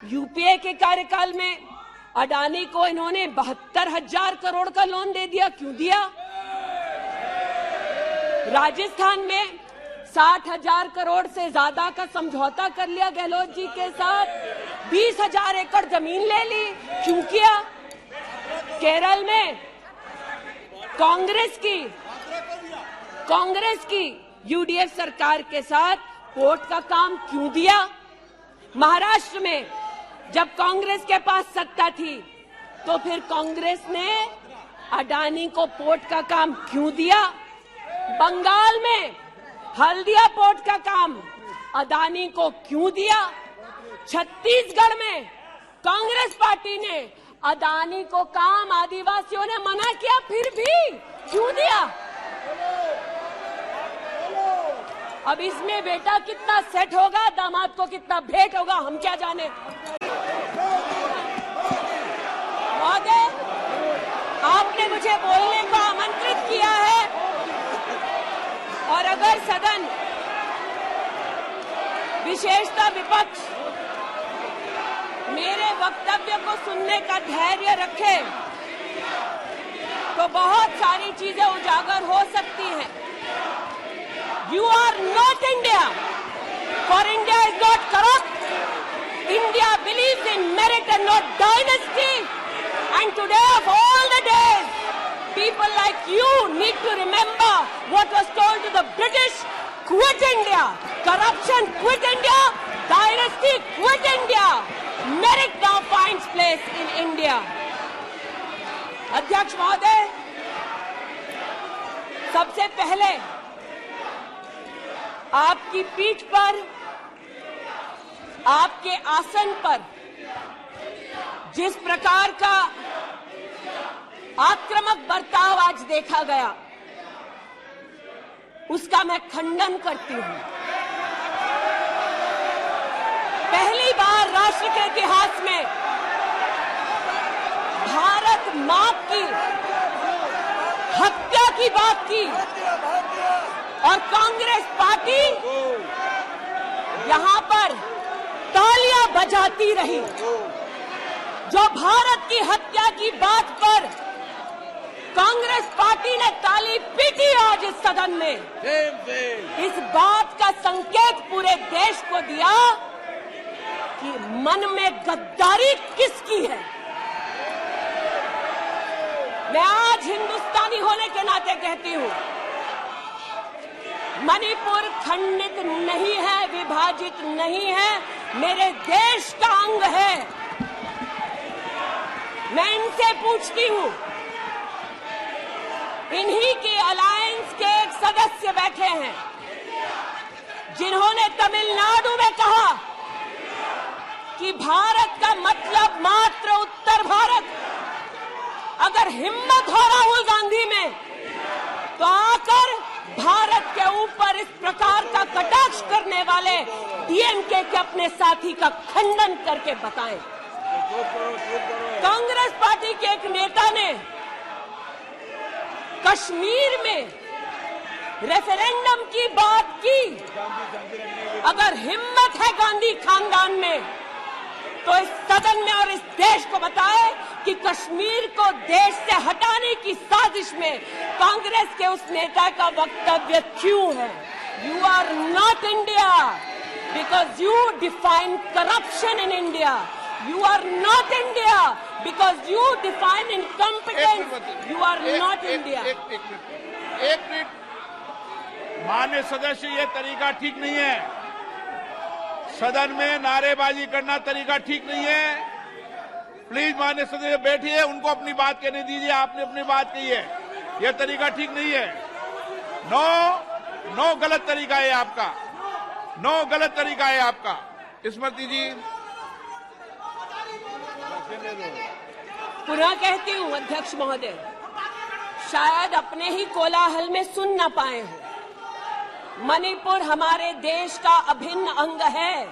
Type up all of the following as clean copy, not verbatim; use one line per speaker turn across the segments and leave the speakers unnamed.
UPA के कार्यकाल में अडानी को इन्होंने 72,000 करोड़ का लोन दे दिया। क्यों दिया? राजस्थान में 60,000 करोड़ से ज्यादा का समझौता कर लिया गहलोत जी के साथ। 20,000 एकड़ जमीन ले ली। क्यों किया? केरल में कांग्रेस की यूडीएफ सरकार के साथ पोर्ट का काम क्यों दिया? महाराष्ट्र में जब कांग्रेस के पास सत्ता थी तो फिर कांग्रेस ने अडानी को पोर्ट का काम क्यों दिया? बंगाल में हल्दिया पोर्ट का काम अडानी को क्यों दिया? छत्तीसगढ़ में कांग्रेस पार्टी ने अडानी को काम आदिवासियों ने मना किया, फिर भी क्यों दिया? अब इसमें बेटा कितना सेट होगा, दामाद को कितना भेंट होगा, हम क्या जाने। महोदय, आपने मुझे बोलने को आमंत्रित किया है और अगर सदन, विशेषतः विपक्ष, मेरे वक्तव्य को सुनने का धैर्य रखे तो बहुत सारी चीजें उजागर हो सकती हैं। You are not India, for India is not corrupt. India believes in merit and not dynasty. And today of all the days, people like you need to remember what was told to the British: quit India, corruption quit India, dynasty quit India. Merit now finds place in India. अध्यक्ष महोदय, सबसे पहले आपकी पीठ पर, आपके आसन पर जिस प्रकार का आक्रामक बर्ताव आज देखा गया, उसका मैं खंडन करती हूं। पहली बार राष्ट्र के इतिहास में भारत मां की हत्या की बात की और कांग्रेस पार्टी यहां पर तालियां बजाती रही। जो भारत की हत्या की बात पर कांग्रेस पार्टी ने ताली पीटी आज इस सदन में, इस बात का संकेत पूरे देश को दिया कि मन में गद्दारी किसकी है। मैं आज हिंदुस्तानी होने के नाते कहती हूं, मणिपुर खंडित नहीं है, विभाजित नहीं है, मेरे देश का अंग है। मैं इनसे पूछती हूं, इन्हीं के अलायंस के एक सदस्य बैठे हैं जिन्होंने तमिलनाडु में कहा कि भारत का मतलब मात्र उत्तर भारत। अगर हिम्मत हो राहुल गांधी में तो आकर भारत के ऊपर इस प्रकार का कटाक्ष करने वाले डीएमके के अपने साथी का खंडन करके बताएं। कांग्रेस पार्टी के एक नेता ने कश्मीर में रेफरेंडम की बात की। अगर हिम्मत है गांधी खानदान में तो इस सदन में और इस देश को बताए कि कश्मीर को देश से हटाने की साजिश में कांग्रेस के उस नेता का वक्तव्य क्यों है। You are not India because you define corruption in India. You are not India because you define incompetence. You are not India.
एक मिनट माननीय सदस्य, ये तरीका ठीक नहीं है। सदन में नारेबाजी करना तरीका ठीक नहीं है। प्लीज माननीय सदस्य बैठिए, उनको अपनी बात कहने दीजिए। आपने अपनी बात कही है, यह तरीका ठीक नहीं है। नो गलत तरीका है आपका, नो गलत तरीका है आपका। स्मृति जी,
पुनः कहती हूं अध्यक्ष महोदय, शायद अपने ही कोलाहल में सुन न पाए हो। मणिपुर हमारे देश का अभिन्न अंग है,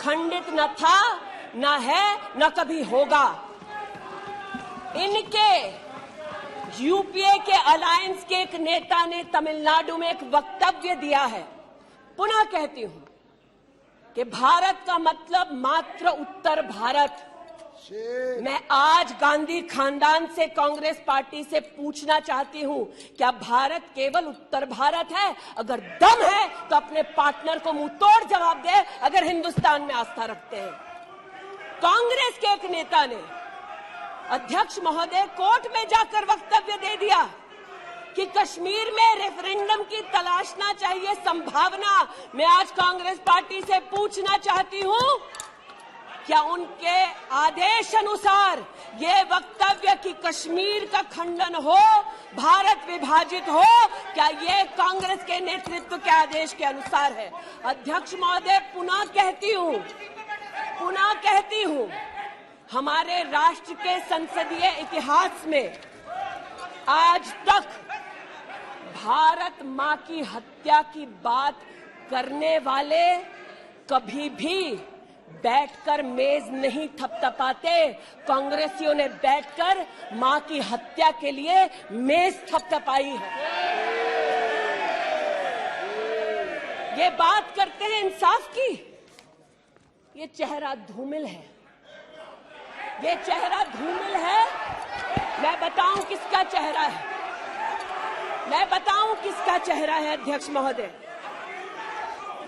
खंडित न था, न है, न कभी होगा। इनके यूपीए के अलायंस के एक नेता ने तमिलनाडु में एक वक्तव्य दिया है। पुनः कहती हूं, कि भारत का मतलब मात्र उत्तर भारत। मैं आज गांधी खानदान से, कांग्रेस पार्टी से पूछना चाहती हूं, क्या भारत केवल उत्तर भारत है? अगर दम है तो अपने पार्टनर को मुंह तोड़ जवाब दे, अगर हिंदुस्तान में आस्था रखते हैं। कांग्रेस के एक नेता ने, अध्यक्ष महोदय, कोर्ट में जाकर वक्तव्य दे दिया कि कश्मीर में रेफरेंडम की तलाशना चाहिए संभावना। मैं आज कांग्रेस पार्टी से पूछना चाहती हूं, क्या उनके आदेश अनुसार ये वक्तव्य कि कश्मीर का खंडन हो, भारत विभाजित हो, क्या ये कांग्रेस के नेतृत्व के आदेश के अनुसार है? अध्यक्ष महोदय, पुनः कहती हूं, हमारे राष्ट्र के संसदीय इतिहास में आज तक भारत मां की हत्या की बात करने वाले कभी भी बैठकर मेज नहीं थपथपाते। कांग्रेसियों ने बैठकर मां की हत्या के लिए मेज थपथपाई है। ये बात करते हैं इंसाफ की, ये चेहरा धूमिल है, ये चेहरा धूमिल है। मैं बताऊं किसका चेहरा है, मैं बताऊं किसका चेहरा है अध्यक्ष महोदय।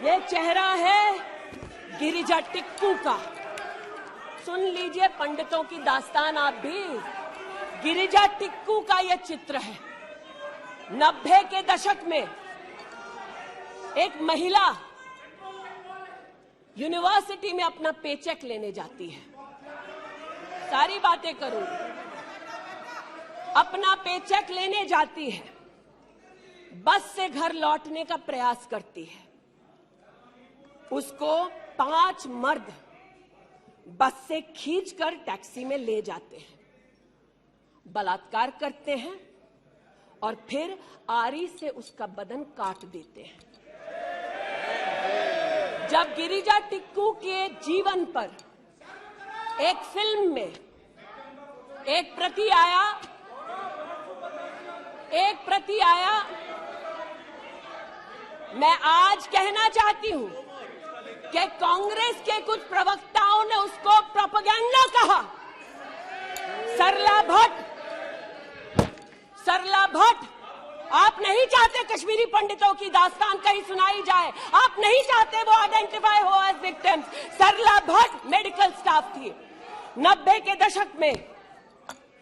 ये चेहरा है गिरिजा टिक्कू का। सुन लीजिए पंडितों की दास्तान आप भी। गिरिजा टिक्कू का यह चित्र है। 90 के दशक में एक महिला यूनिवर्सिटी में अपना पेचेक लेने जाती है। सारी बातें करूंगी। अपना पेचेक लेने जाती है, बस से घर लौटने का प्रयास करती है। उसको 5 मर्द बस से खींचकर टैक्सी में ले जाते हैं, बलात्कार करते हैं और फिर आरी से उसका बदन काट देते हैं। जब गिरिजा टिक्कू के जीवन पर एक फिल्म में एक प्रति आया, मैं आज कहना चाहती हूं कि कांग्रेस के कुछ प्रवक्ताओं ने उसको प्रोपेगेंडा कहा। सरला भट्ट, आप नहीं चाहते कश्मीरी पंडितों की दास्तान कहीं सुनाई जाए, आप नहीं चाहते वो आइडेंटिफाई हो एज विक्टिम्स। सरला भट्ट मेडिकल स्टाफ थी। 90 के दशक में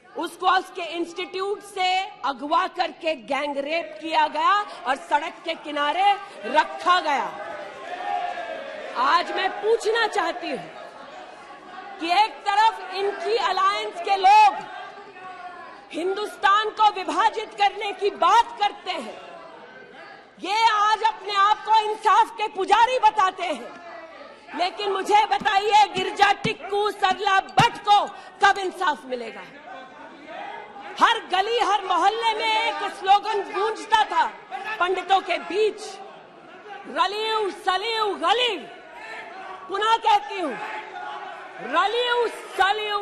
उसको उसके इंस्टीट्यूट से अगवा करके गैंग रेप किया गया और सड़क के किनारे रखा गया। आज मैं पूछना चाहती हूं कि एक तरफ इनकी अलायंस के लोग हिंदुस्तान को विभाजित करने की बात करते हैं, ये आज अपने आप को इंसाफ के पुजारी बताते हैं, लेकिन मुझे बताइए गिरिजा टिक्कू, सरला भट्ट को कब इंसाफ मिलेगा? हर गली, हर मोहल्ले में एक स्लोगन गूंजता था पंडितों के बीच, रलियू सलियू गलीव। पुनः कहती हूं, रलियू सलियू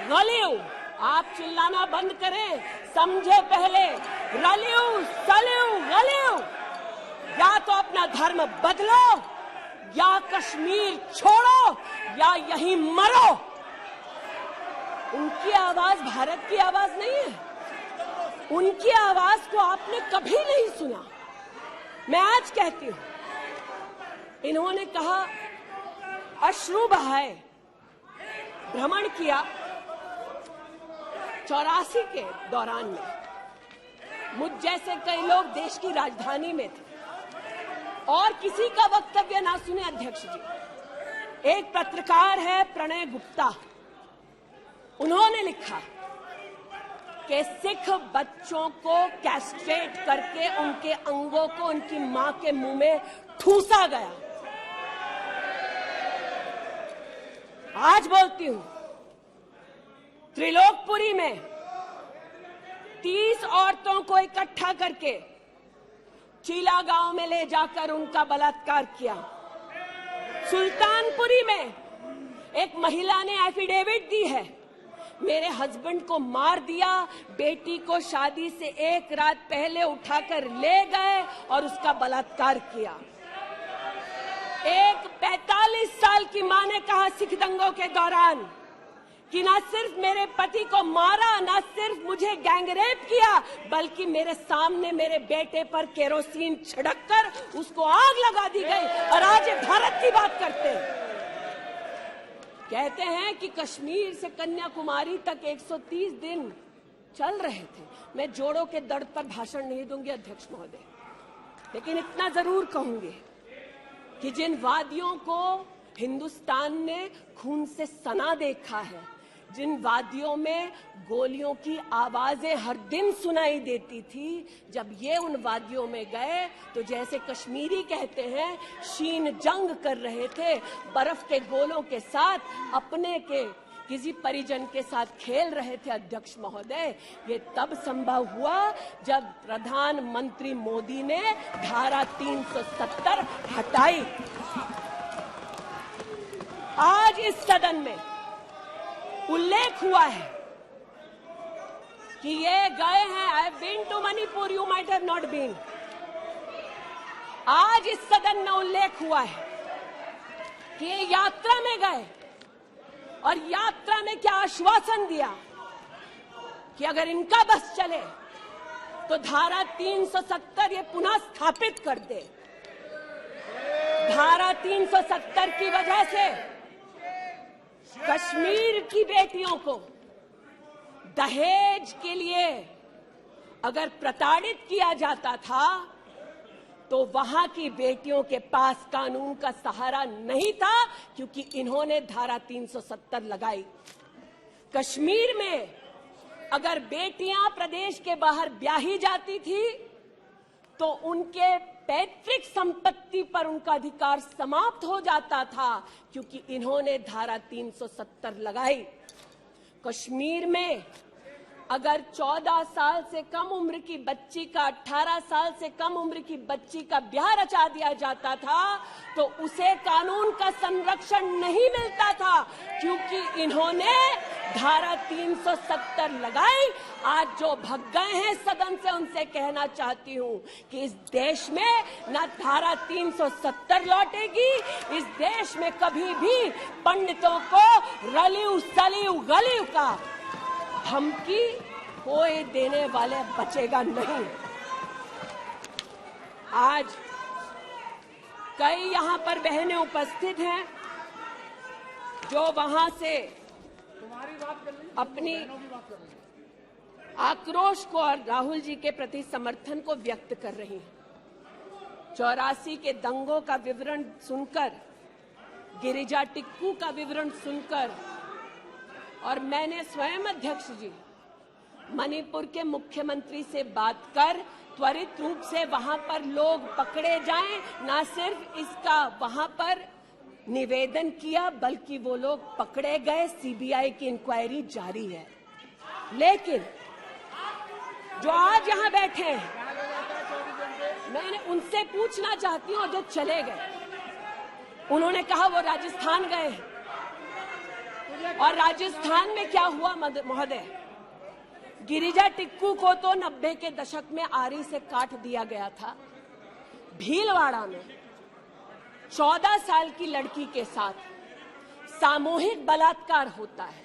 गलीव। आप चिल्लाना बंद करें, समझे पहले। रलियू सलियू गलीव। या तो अपना धर्म बदलो, या कश्मीर छोड़ो, या यहीं मरो। उनकी आवाज भारत की आवाज नहीं है। उनकी आवाज को आपने कभी नहीं सुना। मैं आज कहती हूं, इन्होंने कहा अश्रु बहाए, भ्रमण किया 84 के दौरान में। मुझ जैसे कई लोग देश की राजधानी में थे और किसी का वक्तव्य ना सुने। अध्यक्ष जी, एक पत्रकार है प्रणय गुप्ता, उन्होंने लिखा कि सिख बच्चों को कैस्ट्रेट करके उनके अंगों को उनकी मां के मुंह में ठूसा गया। आज बोलती हूं, त्रिलोकपुरी में 30 औरतों को इकट्ठा करके चीला गांव में ले जाकर उनका बलात्कार किया। सुल्तानपुरी में एक महिला ने एफिडेविट दी है, मेरे हस्बैंड को मार दिया, बेटी को शादी से एक रात पहले उठाकर ले गए और उसका बलात्कार किया। एक 39 साल की मां ने कहा सिख दंगों के दौरान कि ना सिर्फ मेरे पति को मारा, ना सिर्फ मुझे गैंगरेप किया, बल्कि मेरे सामने मेरे बेटे पर केरोसिन छिड़ककर उसको आग लगा दी गई। और आज ये भारत की बात करते हैं। कहते हैं कि कश्मीर से कन्याकुमारी तक 130 दिन चल रहे थे। मैं जोड़ों के दर्द पर भाषण नहीं दूंगी अध्यक्ष महोदय, लेकिन इतना जरूर कहूंगी कि जिन वादियों को हिंदुस्तान ने खून से सना देखा है, जिन वादियों में गोलियों की आवाजें हर दिन सुनाई देती थी, जब ये उन वादियों में गए तो जैसे कश्मीरी कहते हैं शीन जंग कर रहे थे, बर्फ के गोलों के साथ अपने के किसी परिजन के साथ खेल रहे थे। अध्यक्ष महोदय, ये तब संभव हुआ जब प्रधानमंत्री मोदी ने धारा 370 हटाई। आज इस सदन में उल्लेख हुआ है कि ये गए हैं। I have been to Manipur, you might have not been. आज इस सदन में उल्लेख हुआ है कि ये यात्रा में गए और यात्रा में क्या आश्वासन दिया कि अगर इनका बस चले तो धारा 370 ये पुनः स्थापित कर दे। धारा 370 की वजह से कश्मीर की बेटियों को दहेज के लिए अगर प्रताड़ित किया जाता था तो वहां की बेटियों के पास कानून का सहारा नहीं था, क्योंकि इन्होंने धारा 370 लगाई। कश्मीर में अगर बेटियां प्रदेश के बाहर ब्याही जाती थी तो उनके पैतृक संपत्ति पर उनका अधिकार समाप्त हो जाता था, क्योंकि इन्होंने धारा 370 लगाई। कश्मीर में अगर 14 साल से कम उम्र की बच्ची का 18 साल से कम उम्र की बच्ची का ब्याह रचा दिया जाता था तो उसे कानून का संरक्षण नहीं मिलता था, क्योंकि इन्होंने धारा 370 लगाई। आज जो भग गए हैं सदन से उनसे कहना चाहती हूं कि इस देश में न धारा 370 लौटेगी। इस देश में कभी भी पंडितों को रलियू सलियू गलियू का धमकी कोई देने वाले बचेगा नहीं। आज कई यहां पर बहनें उपस्थित हैं जो वहां से अपनी आक्रोश को और राहुल जी के प्रति समर्थन को व्यक्त कर रही हैं। 84 के दंगों का विवरण सुनकर, गिरिजा टिक्कू का विवरण सुनकर, और मैंने स्वयं अध्यक्ष जी मणिपुर के मुख्यमंत्री से बात कर त्वरित रूप से वहां पर लोग पकड़े जाएं, ना सिर्फ इसका वहां पर निवेदन किया बल्कि वो लोग पकड़े गए। सीबीआई की इंक्वायरी जारी है। लेकिन जो आज यहां बैठे हैं, मैंने उनसे पूछना चाहती हूं, जो चले गए, उन्होंने कहा वो राजस्थान गए हैं। और राजस्थान में क्या हुआ महोदय? गिरिजा टिक्कू को तो 90 के दशक में आरी से काट दिया गया था। भीलवाड़ा में 14 साल की लड़की के साथ सामूहिक बलात्कार होता है।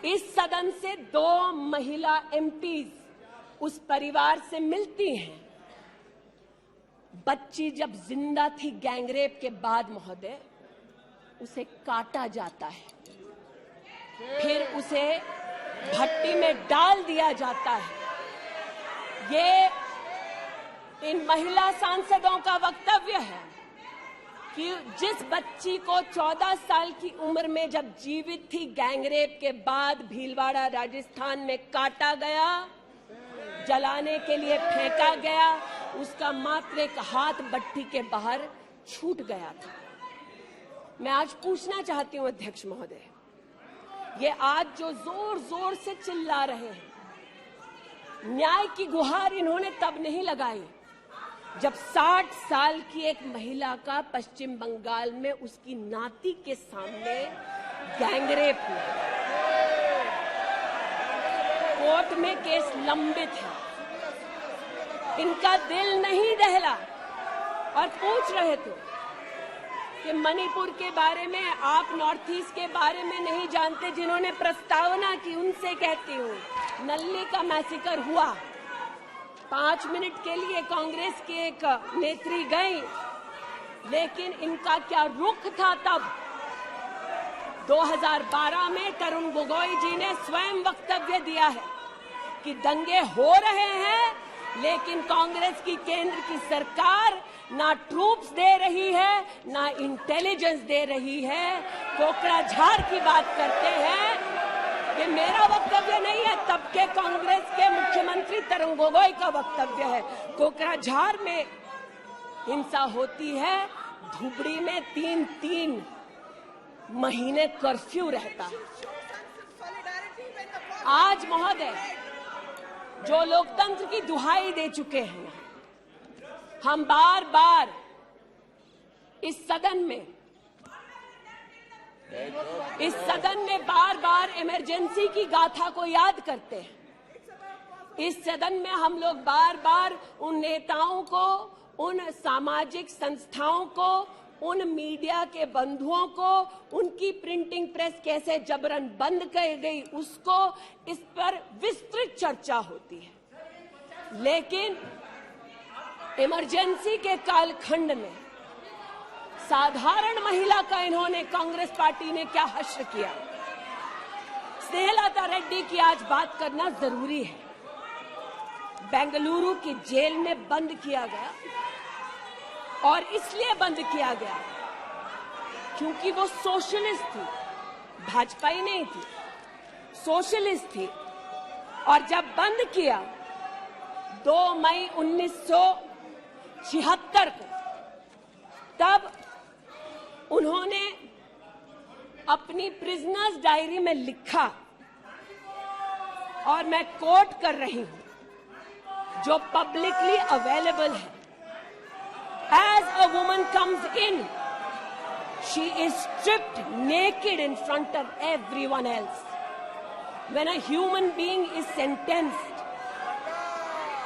इस सदन से 2 महिला एमपीज उस परिवार से मिलती हैं। बच्ची जब जिंदा थी गैंगरेप के बाद महोदय, उसे काटा जाता है, फिर उसे भट्टी में डाल दिया जाता है। ये इन महिला सांसदों का वक्तव्य है कि जिस बच्ची को 14 साल की उम्र में जब जीवित थी गैंगरेप के बाद भीलवाड़ा राजस्थान में काटा गया, जलाने के लिए फेंका गया, उसका मात्र एक हाथ भट्टी के बाहर छूट गया था। मैं आज पूछना चाहती हूं अध्यक्ष महोदय, ये आज जो जोर जोर से चिल्ला रहे हैं, न्याय की गुहार इन्होंने तब नहीं लगाई जब 60 साल की एक महिला का पश्चिम बंगाल में उसकी नाती के सामने गैंगरेप हुआ। कोर्ट में केस लंबित है, इनका दिल नहीं दहला और पूछ रहे थे कि मणिपुर के बारे में आप नॉर्थ ईस्ट के बारे में नहीं जानते। जिन्होंने प्रस्तावना की उनसे कहती हूँ, नल्ली का मैसेकर हुआ, 5 मिनट के लिए कांग्रेस की एक नेत्री गई, लेकिन इनका क्या रुख था तब। 2012 में तरुण गोगोई जी ने स्वयं वक्तव्य दिया है कि दंगे हो रहे हैं, लेकिन कांग्रेस की केंद्र की सरकार ना ट्रूप्स दे रही है, ना इंटेलिजेंस दे रही है। कोकराझार की बात करते हैं, ये मेरा वक्तव्य नहीं है, तब के कांग्रेस के मुख्यमंत्री तरुण गोगोई का वक्तव्य है। कोकराझार में हिंसा होती है, धुबड़ी में 3-3 महीने कर्फ्यू रहता है। आज महोदय जो लोकतंत्र की दुहाई दे चुके हैं, हम बार बार इस सदन में बार बार इमरजेंसी की गाथा को याद करते हैं। इस सदन में हम लोग बार बार उन नेताओं को, उन सामाजिक संस्थाओं को, उन मीडिया के बंधुओं को, उनकी प्रिंटिंग प्रेस कैसे जबरन बंद कर गई, उसको, इस पर विस्तृत चर्चा होती है। लेकिन इमरजेंसी के कालखंड में साधारण महिला का इन्होंने, कांग्रेस पार्टी ने क्या हश्र किया। स्नेहलता रेड्डी की आज बात करना जरूरी है। बेंगलुरु की जेल में बंद किया गया, और इसलिए बंद किया गया क्योंकि वो सोशलिस्ट थी, भाजपाई नहीं थी, सोशलिस्ट थी। और जब बंद किया 2 मई 1976 को, तब उन्होंने अपनी प्रिजनर्स डायरी में लिखा, और मैं कोट कर रही हूं, जो पब्लिकली अवेलेबल है। As a woman comes in, she is stripped naked in front of everyone else. When a human being is sentenced,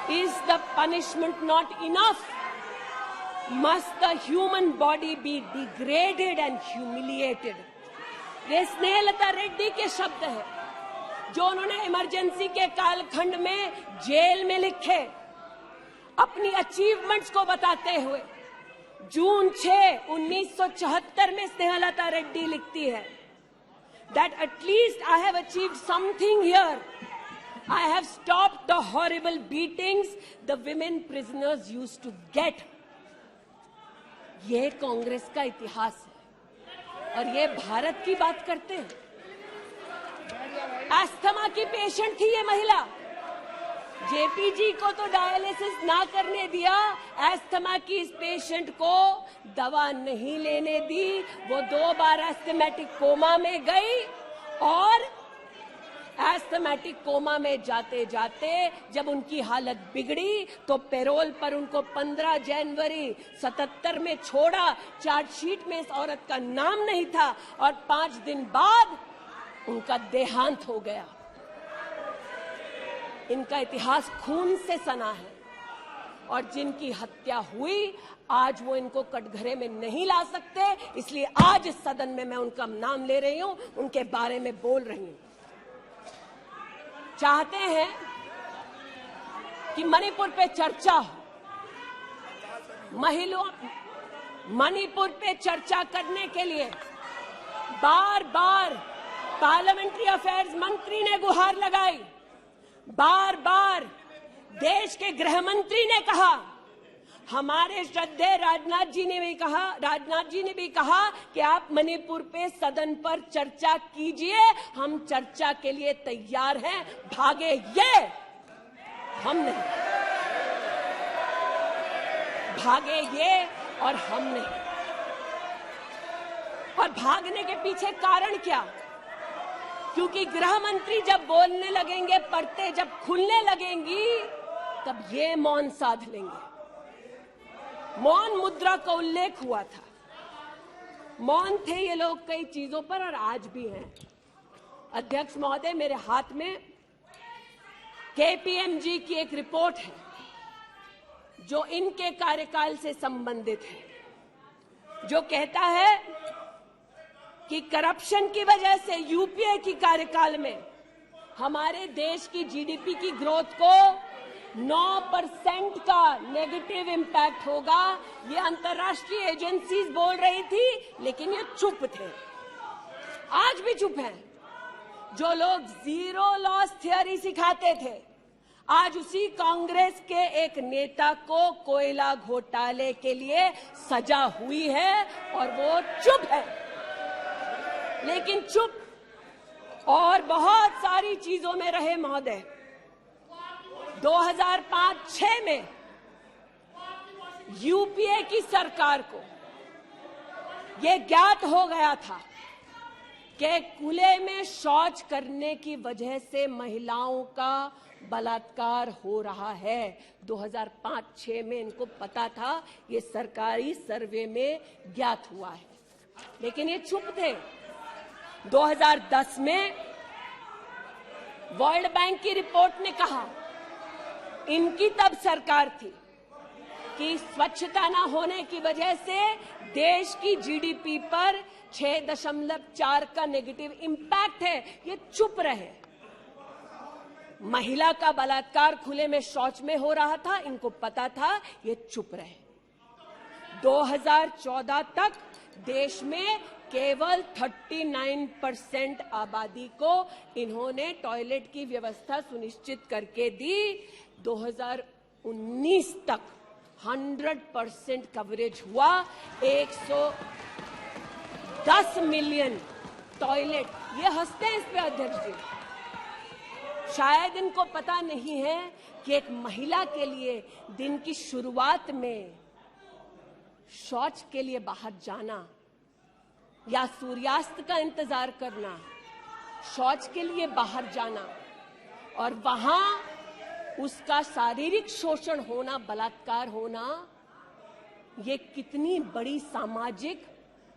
is the punishment not enough? Must the human body be degraded and humiliated? ये स्नेहलता रेड्डी के शब्द हैं, जो उन्होंने emergency के कालखंड में jail में लिखे, अपनी अचीवमेंट्स को बताते हुए। जून 6, 1974 में स्नेहलता रेड्डी लिखती है, that at least I have achieved something here. I have stopped the horrible beatings the women prisoners used to get. ये कांग्रेस का इतिहास है, और ये भारत की बात करते हैं। अस्थमा की पेशेंट थी ये महिला, जेपीजी को तो डायलिसिस ना करने दिया, अस्थमा की इस पेशेंट को दवा नहीं लेने दी। वो 2 बार एस्थमेटिक कोमा में गई, और एस्थमेटिक कोमा में जाते जाते जब उनकी हालत बिगड़ी तो पैरोल पर उनको 15 जनवरी 77 में छोड़ा। चार्जशीट में इस औरत का नाम नहीं था, और 5 दिन बाद उनका देहांत हो गया। इनका इतिहास खून से सना है, और जिनकी हत्या हुई आज वो इनको कटघरे में नहीं ला सकते, इसलिए आज इस सदन में मैं उनका नाम ले रही हूं, उनके बारे में बोल रही हूं। चाहते हैं कि मणिपुर पे चर्चा हो, मणिपुर पे चर्चा करने के लिए बार बार पार्लियामेंट्री अफेयर्स मंत्री ने गुहार लगाई, बार बार देश के गृह मंत्री ने कहा, हमारे श्रद्धेय राजनाथ जी ने भी कहा कि आप मणिपुर पे सदन पर चर्चा कीजिए, हम चर्चा के लिए तैयार हैं। भागे ये, हम नहीं। भागे ये और हम नहीं। और भागने के पीछे कारण क्या? क्योंकि गृह मंत्री जब बोलने लगेंगे, परतें जब खुलने लगेंगी, तब ये मौन साध लेंगे। मौन मुद्रा का उल्लेख हुआ था, मौन थे ये लोग कई चीजों पर, और आज भी हैं। अध्यक्ष महोदय, मेरे हाथ में केपीएमजी की एक रिपोर्ट है जो इनके कार्यकाल से संबंधित है। जो कहता है कि करप्शन की वजह से यूपीए की कार्यकाल में हमारे देश की जीडीपी की ग्रोथ को 9% का नेगेटिव इंपैक्ट होगा, ये अंतर्राष्ट्रीय एजेंसीज बोल रही थी, लेकिन ये चुप थे, आज भी चुप हैं। जो लोग जीरो लॉस थियरी सिखाते थे, आज उसी कांग्रेस के एक नेता को कोयला घोटाले के लिए सजा हुई है और वो चुप है। लेकिन चुप और बहुत सारी चीजों में रहे महोदय। 2005-06 में यूपीए की सरकार को ये ज्ञात हो गया था कि खुले में शौच करने की वजह से महिलाओं का बलात्कार हो रहा है। 2005-06 में इनको पता था, ये सरकारी सर्वे में ज्ञात हुआ है, लेकिन ये चुप थे। 2010 में वर्ल्ड बैंक की रिपोर्ट ने कहा, इनकी तब सरकार थी, कि स्वच्छता न होने की वजह से देश की जीडीपी पर 6.4 का नेगेटिव इंपैक्ट है। ये चुप रहे। महिला का बलात्कार खुले में शौच में हो रहा था, इनको पता था, ये चुप रहे। 2014 तक देश में केवल 39% आबादी को इन्होंने टॉयलेट की व्यवस्था सुनिश्चित करके दी। 2019 तक 100% कवरेज हुआ। 110 मिलियन टॉयलेट। ये हंसते हैं इस पे अध्यक्ष जी। शायद इनको पता नहीं है कि एक महिला के लिए दिन की शुरुआत में शौच के लिए बाहर जाना या सूर्यास्त का इंतजार करना, शौच के लिए बाहर जाना और वहां उसका शारीरिक शोषण होना, बलात्कार होना, ये कितनी बड़ी सामाजिक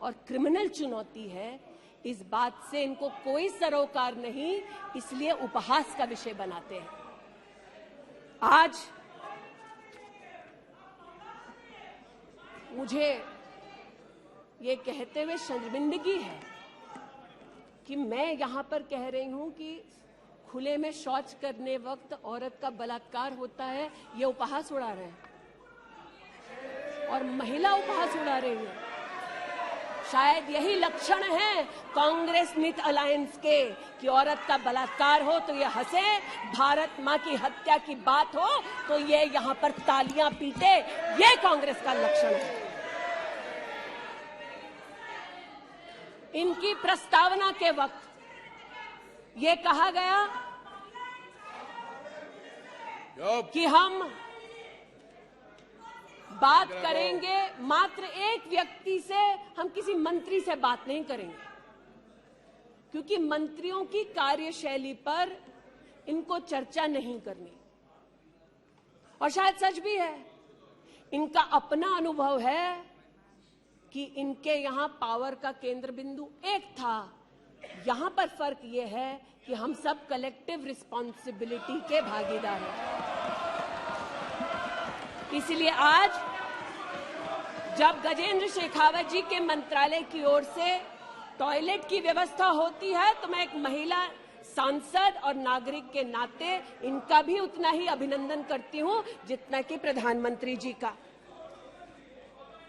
और क्रिमिनल चुनौती है, इस बात से इनको कोई सरोकार नहीं, इसलिए उपहास का विषय बनाते हैं। आज मुझे ये कहते हुए शर्मिंदगी है कि मैं यहां पर कह रही हूं कि खुले में शौच करने वक्त औरत का बलात्कार होता है, ये उपहास उड़ा रहे हैं और महिला उपहास उड़ा रही है। शायद यही लक्षण है कांग्रेस नीत अलायंस के कि औरत का बलात्कार हो तो ये हंसे, भारत मां की हत्या की बात हो तो ये यहां पर तालियां पीटे, ये कांग्रेस का लक्षण है। इनकी प्रस्तावना के वक्त ये कहा गया कि हम बात करेंगे मात्र एक व्यक्ति से, हम किसी मंत्री से बात नहीं करेंगे, क्योंकि मंत्रियों की कार्यशैली पर इनको चर्चा नहीं करनी। और शायद सच भी है, इनका अपना अनुभव है कि इनके यहां पावर का केंद्र बिंदु एक था। यहां पर फर्क यह है कि हम सब कलेक्टिव रिस्पॉन्सिबिलिटी के भागीदार हैं। इसलिए आज जब गजेंद्र शेखावत जी के मंत्रालय की ओर से टॉयलेट की व्यवस्था होती है, तो मैं एक महिला सांसद और नागरिक के नाते इनका भी उतना ही अभिनंदन करती हूं जितना कि प्रधानमंत्री जी का।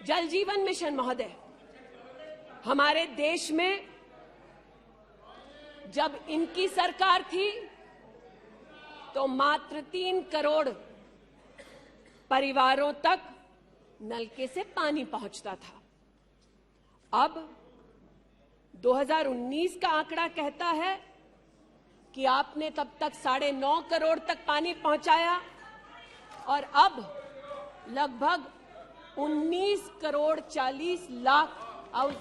जल जीवन मिशन महोदय, हमारे देश में जब इनकी सरकार थी तो मात्र 3 करोड़ परिवारों तक नलके से पानी पहुंचता था। अब 2019 का आंकड़ा कहता है कि आपने तब तक 9.5 करोड़ तक पानी पहुंचाया और अब लगभग 19 करोड़ 40 लाख और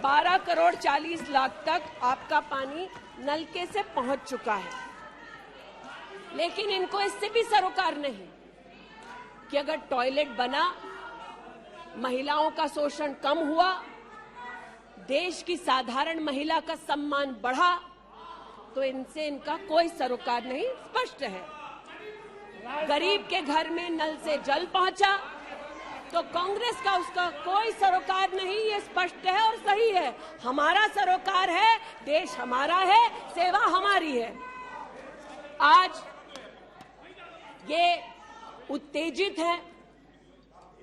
12 करोड़ 40 लाख तक आपका पानी नलके से पहुंच चुका है। लेकिन इनको इससे भी सरोकार नहीं कि अगर टॉयलेट बना, महिलाओं का शोषण कम हुआ, देश की साधारण महिला का सम्मान बढ़ा, तो इनसे इनका कोई सरोकार नहीं। स्पष्ट है, गरीब के घर में नल से जल पहुंचा, तो कांग्रेस का उसका कोई सरोकार नहीं, ये स्पष्ट है और सही है। हमारा सरोकार है, देश हमारा है, सेवा हमारी है। आज ये उत्तेजित है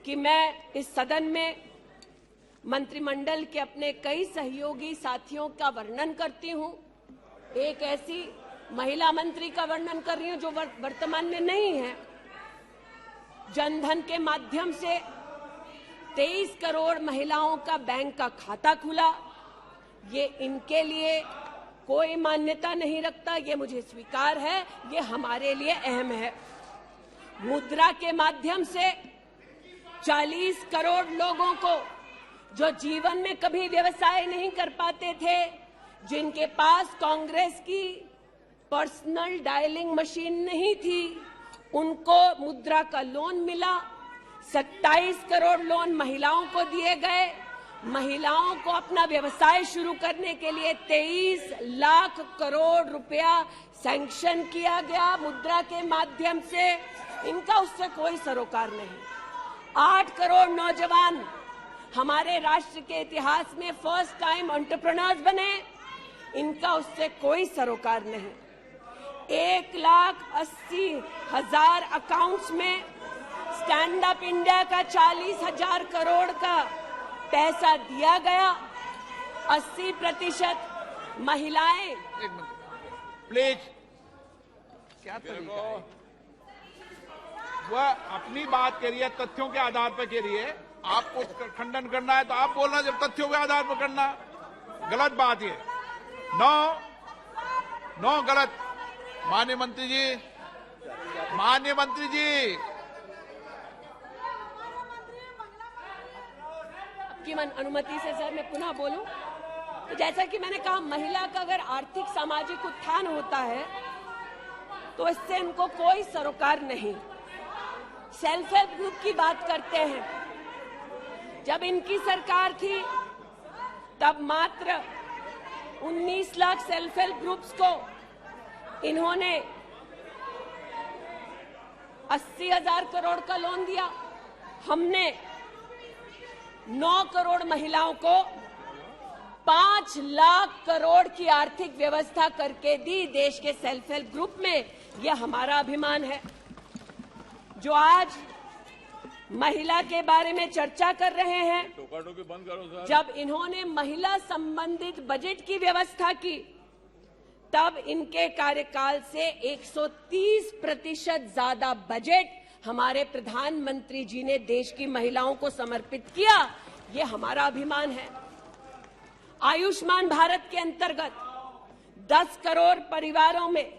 कि मैं इस सदन में मंत्रिमंडल के अपने कई सहयोगी साथियों का वर्णन करती हूं। एक ऐसी महिला मंत्री का वर्णन कर रही हूं जो वर्तमान में नहीं है। जनधन के माध्यम से 23 करोड़ महिलाओं का बैंक का खाता खुला। ये इनके लिए कोई मान्यता नहीं रखता, ये मुझे स्वीकार है, ये हमारे लिए अहम है। मुद्रा के माध्यम से 40 करोड़ लोगों को जो जीवन में कभी व्यवसाय नहीं कर पाते थे, जिनके पास कांग्रेस की पर्सनल डायलिंग मशीन नहीं थी, उनको मुद्रा का लोन मिला। 27 करोड़ लोन महिलाओं को दिए गए। महिलाओं को अपना व्यवसाय शुरू करने के लिए 23 लाख करोड़ रुपया सैंक्शन किया गया मुद्रा के माध्यम से। इनका उससे कोई सरोकार नहीं। 8 करोड़ नौजवान हमारे राष्ट्र के इतिहास में फर्स्ट टाइम एंटरप्रेन्योर्स बने। इनका उससे कोई सरोकार नहीं। 1,80,000 अकाउंट्स में स्टैंड अप इंडिया का 40,000 करोड़ का पैसा दिया गया। 80% महिलाएं।
प्लीज, क्या तरीका है? वह अपनी बात कह रही है, तथ्यों के आधार पर कह रही है। आपको खंडन करना है तो आप बोलना, जब तथ्यों के आधार पर करना। गलत बात ये। नो गलत। माननीय मंत्री जी,
आपकी अनुमति से सर मैं पुनः बोलूं तो जैसा कि मैंने कहा, महिला का अगर आर्थिक सामाजिक उत्थान होता है तो इससे इनको कोई सरोकार नहीं। सेल्फ हेल्प ग्रुप की बात करते हैं। जब इनकी सरकार थी तब मात्र 19 लाख सेल्फ हेल्प ग्रुप्स को इन्होंने 80,000 करोड़ का लोन दिया। हमने 9 करोड़ महिलाओं को 5 लाख करोड़ की आर्थिक व्यवस्था करके दी देश के सेल्फ हेल्प ग्रुप में। यह हमारा अभिमान है। जो आज महिला के बारे में चर्चा कर रहे हैं, बंद करो सर। जब इन्होंने महिला संबंधित बजट की व्यवस्था की तब इनके कार्यकाल से 130% ज्यादा बजट हमारे प्रधानमंत्री जी ने देश की महिलाओं को समर्पित किया। ये हमारा अभिमान है। आयुष्मान भारत के अंतर्गत 10 करोड़ परिवारों में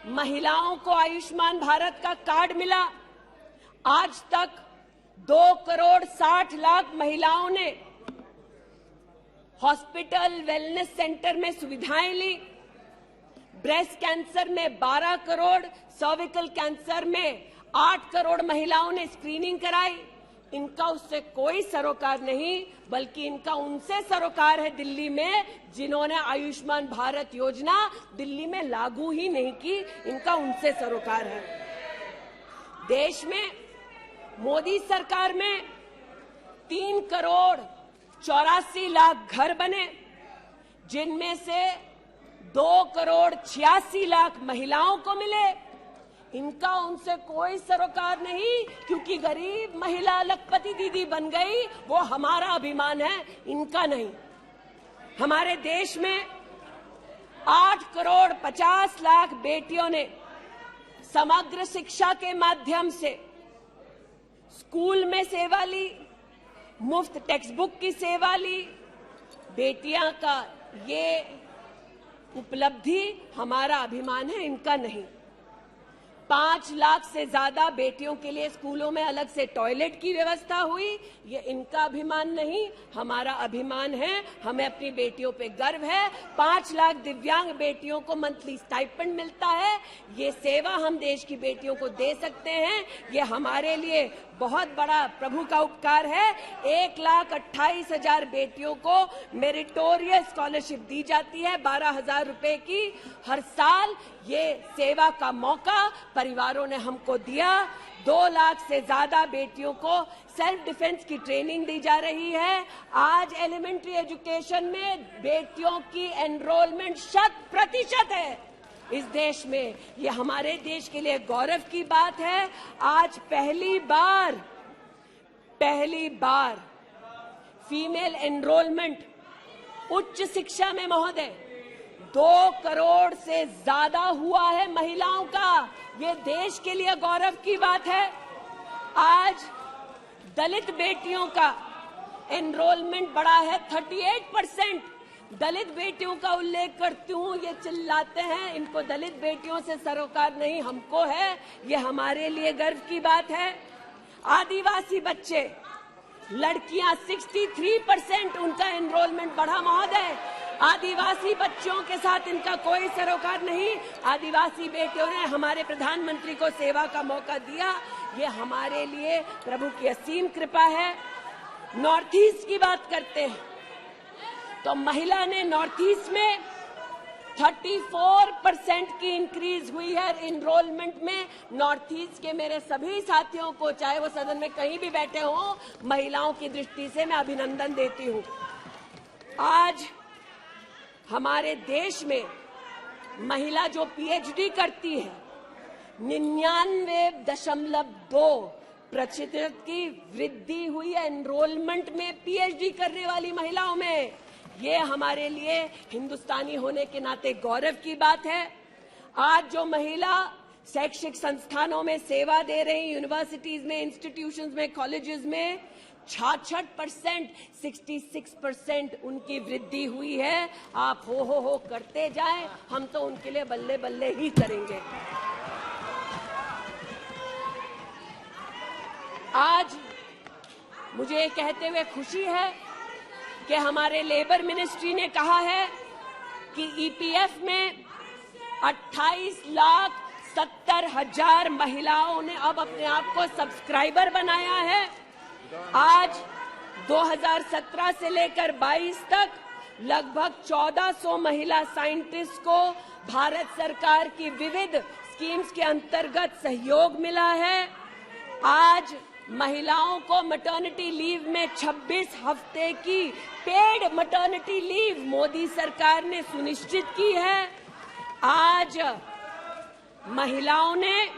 महिलाओं को आयुष्मान भारत का कार्ड मिला। आज तक 2 करोड़ 60 लाख महिलाओं ने हॉस्पिटल वेलनेस सेंटर में सुविधाएं ली। ब्रेस्ट कैंसर में 12 करोड़, सर्विकल कैंसर में 8 करोड़ महिलाओं ने स्क्रीनिंग कराई। इनका उससे कोई सरोकार नहीं, बल्कि इनका उनसे सरोकार है दिल्ली में, जिन्होंने आयुष्मान भारत योजना दिल्ली में लागू ही नहीं की। इनका उनसे सरोकार है। देश में मोदी सरकार में 3 करोड़ 84 लाख घर बने, जिनमें से 2 करोड़ 86 लाख महिलाओं को मिले। इनका उनसे कोई सरोकार नहीं, क्योंकि गरीब महिला लखपति दीदी बन गई, वो हमारा अभिमान है, इनका नहीं। हमारे देश में 8 करोड़ 50 लाख बेटियों ने समग्र शिक्षा के माध्यम से स्कूल में सेवा ली, मुफ्त टेक्स्ट बुक की सेवा ली। बेटियां का ये उपलब्धि हमारा अभिमान है, इनका नहीं। 5 लाख से ज्यादा बेटियों के लिए स्कूलों में अलग से टॉयलेट की व्यवस्था हुई। ये इनका अभिमान नहीं, हमारा अभिमान है। हमें अपनी बेटियों पे गर्व है। 5 लाख दिव्यांग बेटियों को मंथली स्टाइपेंड मिलता है। ये सेवा हम देश की बेटियों को दे सकते हैं। ये हमारे लिए बहुत बड़ा प्रभु का उपकार है। 1,28,000 बेटियों को मेरिटोरियस स्कॉलरशिप दी जाती है, 12,000 रुपए की हर साल। ये सेवा का मौका परिवारों ने हमको दिया। 2 लाख से ज्यादा बेटियों को सेल्फ डिफेंस की ट्रेनिंग दी जा रही है। आज एलिमेंट्री एजुकेशन में बेटियों की एनरोलमेंट 100% है इस देश में। ये हमारे देश के लिए गौरव की बात है। आज पहली बार फीमेल एनरोलमेंट उच्च शिक्षा में महोदय 2 करोड़ से ज्यादा हुआ है महिलाओं का। ये देश के लिए गौरव की बात है। आज दलित बेटियों का एनरोलमेंट बढ़ा है 38%। दलित बेटियों का उल्लेख करती हूँ, ये चिल्लाते हैं इनको दलित बेटियों से सरोकार नहीं, हमको है। ये हमारे लिए गर्व की बात है। आदिवासी बच्चे लड़कियां 63% उनका एनरोलमेंट बढ़ा महोदय। आदिवासी बच्चों के साथ इनका कोई सरोकार नहीं। आदिवासी बेटियों ने हमारे प्रधानमंत्री को सेवा का मौका दिया। ये हमारे लिए प्रभु की असीम कृपा है। नॉर्थ ईस्ट की बात करते हैं तो महिला ने नॉर्थ ईस्ट में 34% की इंक्रीज हुई है एनरोलमेंट में। नॉर्थ ईस्ट के मेरे सभी साथियों को, चाहे वो सदन में कहीं भी बैठे हों, महिलाओं की दृष्टि से मैं अभिनंदन देती हूं। आज हमारे देश में महिला जो पीएचडी करती है 99.2% की वृद्धि हुई है एनरोलमेंट में पीएचडी करने वाली महिलाओं में। ये हमारे लिए हिंदुस्तानी होने के नाते गौरव की बात है। आज जो महिला शैक्षिक संस्थानों में सेवा दे रही, यूनिवर्सिटीज में, इंस्टीट्यूशंस में, कॉलेजेस में 66%, 66% उनकी वृद्धि हुई है। आप हो करते जाएं, हम तो उनके लिए बल्ले बल्ले ही करेंगे। आज मुझे ये कहते हुए खुशी है कि हमारे लेबर मिनिस्ट्री ने कहा है कि ईपीएफ में 28,70,000 महिलाओं ने अब अपने आप को सब्सक्राइबर बनाया है। आज 2017 से लेकर 22 तक लगभग 1400 महिला साइंटिस्ट को भारत सरकार की विविध स्कीम्स के अंतर्गत सहयोग मिला है। आज महिलाओं को मैटरनिटी लीव में 26 हफ्ते की पेड मैटरनिटी लीव मोदी सरकार ने सुनिश्चित की है। आज महिलाओं ने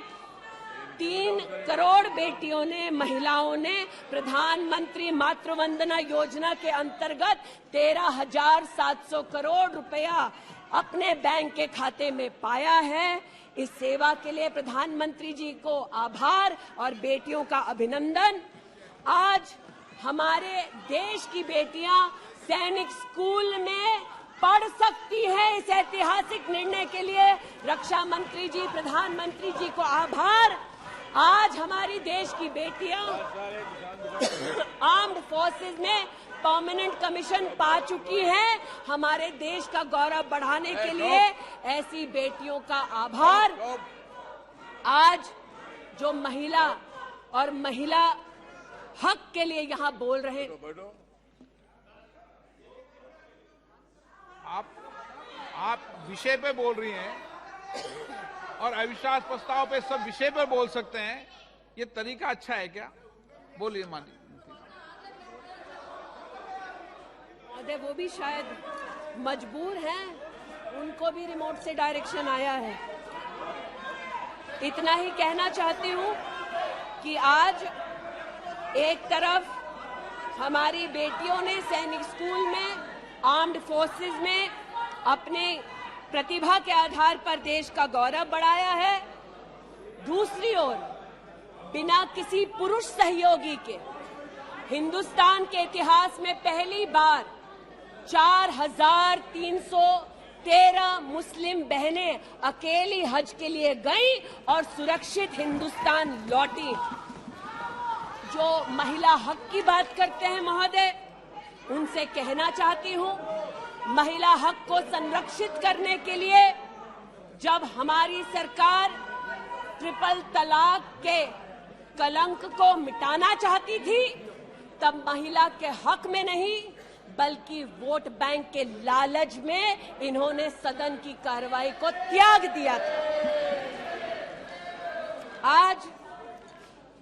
3 करोड़ महिलाओं ने प्रधानमंत्री मातृ वंदना योजना के अंतर्गत 13,700 करोड़ रुपया अपने बैंक के खाते में पाया है। इस सेवा के लिए प्रधानमंत्री जी को आभार और बेटियों का अभिनंदन। आज हमारे देश की बेटियां सैनिक स्कूल में पढ़ सकती हैं। इस ऐतिहासिक निर्णय के लिए रक्षा मंत्री जी, प्रधानमंत्री जी को आभार। आज हमारी देश की बेटियां आर्म्ड फोर्सेस में परमानेंट कमीशन पा चुकी हैं। हमारे देश का गौरव बढ़ाने के लिए ऐसी बेटियों का आभार। आज जो महिला और महिला हक के लिए यहां बोल रहे हैं,
आप विषय पे बोल रही हैं और अविश्वास प्रस्ताव पे सब विषय पर बोल सकते हैं। ये तरीका अच्छा है क्या? बोलिए माननीय।
वो भी शायद मजबूर हैं, उनको भी रिमोट से डायरेक्शन आया है। इतना ही कहना चाहती हूँ कि आज एक तरफ हमारी बेटियों ने सैनिक स्कूल में, आर्म्ड फोर्सेस में अपने प्रतिभा के आधार पर देश का गौरव बढ़ाया है। दूसरी ओर बिना किसी पुरुष सहयोगी के हिंदुस्तान के इतिहास में पहली बार 4,313 मुस्लिम बहनें अकेली हज के लिए गईं और सुरक्षित हिंदुस्तान लौटी। जो महिला हक की बात करते हैं महोदय, उनसे कहना चाहती हूं, महिला हक को संरक्षित करने के लिए जब हमारी सरकार ट्रिपल तलाक के कलंक को मिटाना चाहती थी, तब महिला के हक में नहीं बल्कि वोट बैंक के लालच में इन्होंने सदन की कार्रवाई को त्याग दिया था। आज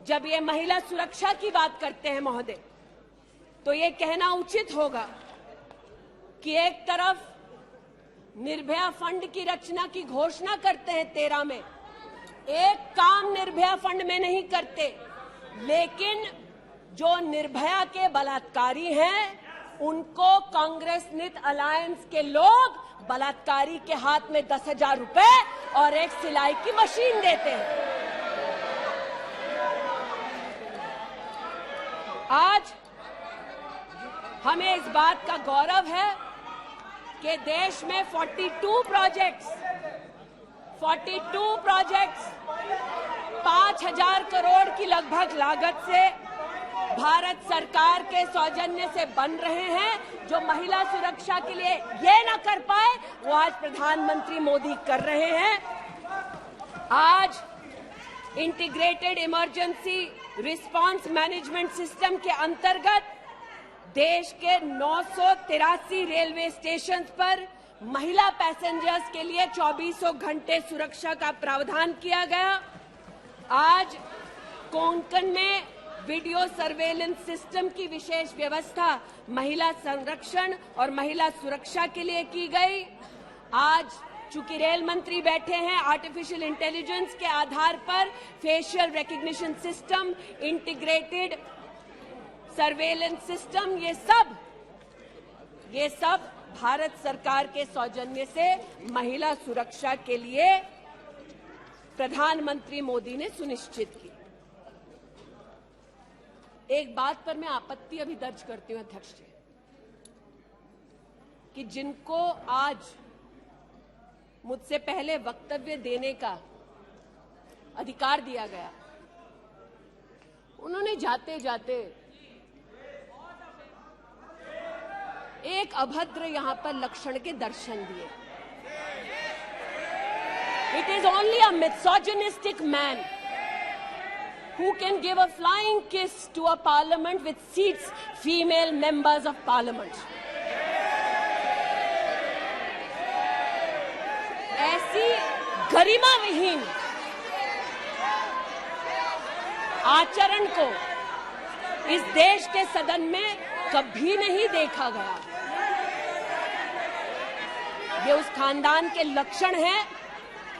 जब ये महिला सुरक्षा की बात करते हैं महोदय, तो ये कहना उचित होगा कि एक तरफ निर्भया फंड की रचना की घोषणा करते हैं 13 में, एक काम निर्भया फंड में नहीं करते, लेकिन जो निर्भया के बलात्कारी हैं उनको कांग्रेस नीत अलायंस के लोग बलात्कारी के हाथ में 10,000 रुपए और एक सिलाई की मशीन देते हैं। आज हमें इस बात का गौरव है कि देश में 42 प्रोजेक्ट्स 5,000 करोड़ की लगभग लागत से भारत सरकार के सौजन्य से बन रहे हैं। जो महिला सुरक्षा के लिए ये न कर पाए वो आज प्रधानमंत्री मोदी कर रहे हैं। आज integrated emergency response management system के अंतर्गत देश के 983 रेलवे स्टेशन पर महिला पैसेंजर्स के लिए 2400 घंटे सुरक्षा का प्रावधान किया गया। आज कोंकण में वीडियो सर्वेलेंस सिस्टम की विशेष व्यवस्था महिला संरक्षण और महिला सुरक्षा के लिए की गई। आज चूंकि रेल मंत्री बैठे हैं, आर्टिफिशियल इंटेलिजेंस के आधार पर facial recognition system, integrated surveillance system, ये सब भारत सरकार के सौजन्य से महिला सुरक्षा के लिए प्रधानमंत्री मोदी ने सुनिश्चित की। एक बात पर मैं आपत्ति अभी दर्ज करती हूं अध्यक्ष जी, कि जिनको आज मुझसे पहले वक्तव्य देने का अधिकार दिया गया, उन्होंने जाते जाते एक अभद्र यहां पर लक्षण के दर्शन दिए। It is only a misogynistic man who can give a flying kiss to a parliament with seats female members of parliament. ऐसी गरिमा विहीन आचरण को इस देश के सदन में कभी नहीं देखा गया। ये उस खानदान के लक्षण हैं,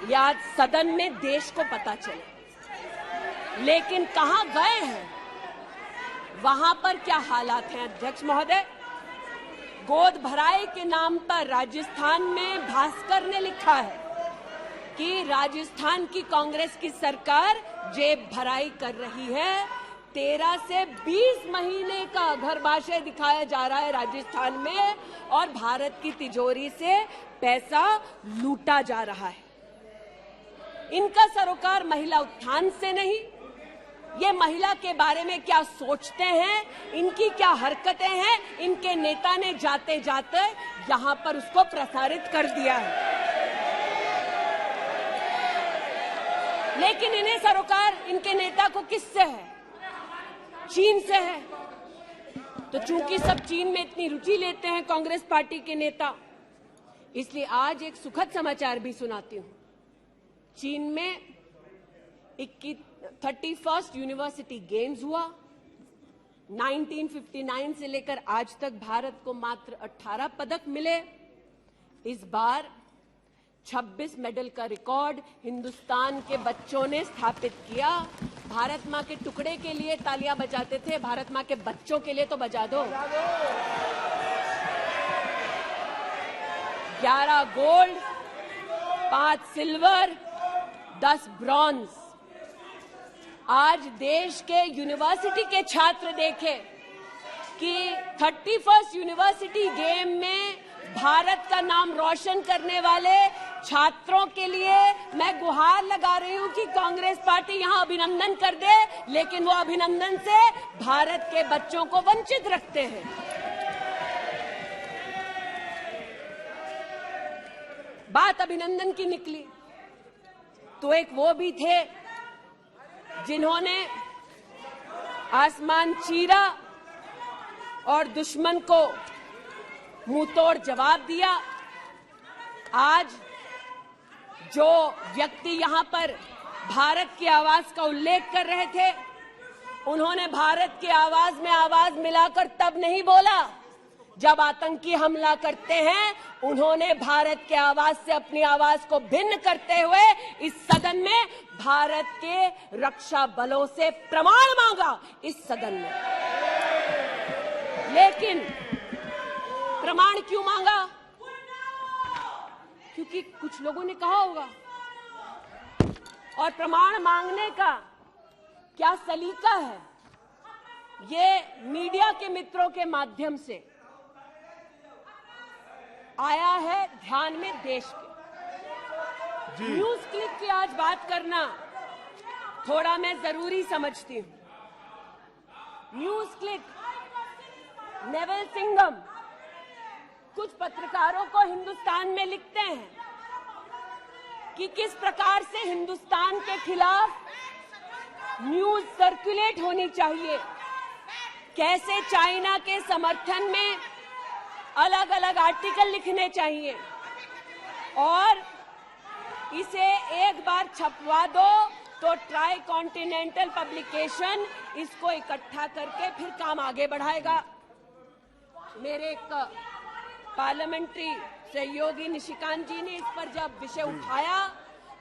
ये आज सदन में देश को पता चले। लेकिन कहां गए हैं, वहां पर क्या हालात हैं अध्यक्ष महोदय? गोद भराई के नाम पर राजस्थान में भास्कर ने लिखा है कि राजस्थान की कांग्रेस की सरकार जेब भराई कर रही है। 13 से 20 महीने का घरबाशय दिखाया जा रहा है राजस्थान में और भारत की तिजोरी से पैसा लूटा जा रहा है। इनका सरोकार महिला उत्थान से नहीं, ये महिला के बारे में क्या सोचते हैं, इनकी क्या हरकतें हैं, इनके नेता ने जाते जाते यहां पर उसको प्रसारित कर दिया है। लेकिन इन्हें सरोकार इनके नेता को किससे है? चीन से है। तो चूंकि सब चीन में इतनी रुचि लेते हैं कांग्रेस पार्टी के नेता, इसलिए आज एक सुखद समाचार भी सुनाती हूं। चीन में 31st यूनिवर्सिटी गेम्स हुआ। 1959 से लेकर आज तक भारत को मात्र 18 पदक मिले। इस बार 26 मेडल का रिकॉर्ड हिंदुस्तान के बच्चों ने स्थापित किया। भारत मां के टुकड़े के लिए तालियां बजाते थे, भारत मां के बच्चों के लिए तो बजा दो। 11 गोल्ड, 5 सिल्वर, 10 ब्रॉन्ज। आज देश के यूनिवर्सिटी के छात्र देखें कि 31st यूनिवर्सिटी गेम में भारत का नाम रोशन करने वाले छात्रों के लिए मैं गुहार लगा रही हूं कि कांग्रेस पार्टी यहां अभिनंदन कर दे, लेकिन वो अभिनंदन से भारत के बच्चों को वंचित रखते हैं। बात अभिनंदन की निकली तो एक वो भी थे जिन्होंने आसमान चीरा और दुश्मन को मुंहतोड़ जवाब दिया। आज जो व्यक्ति यहां पर भारत की आवाज का उल्लेख कर रहे थे। उन्होंने भारत की आवाज में आवाज मिलाकर तब नहीं बोला जब आतंकी हमला करते हैं। उन्होंने भारत के आवाज से अपनी आवाज को भिन्न करते हुए इस सदन में भारत के रक्षा बलों से प्रमाण मांगा इस सदन में। लेकिन प्रमाण क्यों मांगा? क्योंकि कुछ लोगों ने कहा होगा। और प्रमाण मांगने का क्या सलीका है, ये मीडिया के मित्रों के माध्यम से आया है ध्यान में देश के। न्यूज क्लिक की आज बात करना थोड़ा मैं जरूरी समझती हूं। न्यूज क्लिक, नेवल सिंघम कुछ पत्रकारों को हिंदुस्तान में लिखते हैं कि किस प्रकार से हिंदुस्तान के खिलाफ न्यूज सर्कुलेट होनी चाहिए, कैसे चाइना के समर्थन में अलग अलग आर्टिकल लिखने चाहिए और इसे एक बार छपवा दो तो ट्राई कॉन्टिनेंटल पब्लिकेशन इसको इकट्ठा करके फिर काम आगे बढ़ाएगा। मेरे एक पार्लियामेंट्री सहयोगी निशिकांत जी ने इस पर जब विषय उठाया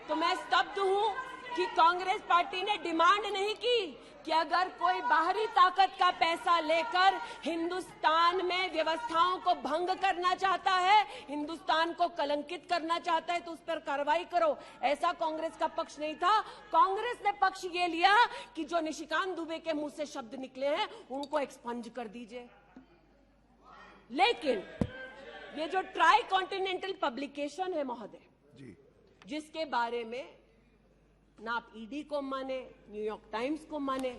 तो मैं स्तब्ध हूं कि कांग्रेस पार्टी ने डिमांड नहीं की कि अगर कोई बाहरी ताकत का पैसा लेकर हिंदुस्तान में व्यवस्थाओं को भंग करना चाहता है, हिंदुस्तान को कलंकित करना चाहता है तो उस पर कार्रवाई करो। ऐसा कांग्रेस का पक्ष नहीं था। कांग्रेस ने पक्ष ये लिया कि जो निशिकांत दुबे के मुंह से शब्द निकले हैं उनको एक्सपंज कर दीजिए। लेकिन ये जो ट्राई कॉन्टिनेंटल पब्लिकेशन है महोदय, जिसके बारे में ना आप ईडी को माने, न्यूयॉर्क टाइम्स को माने,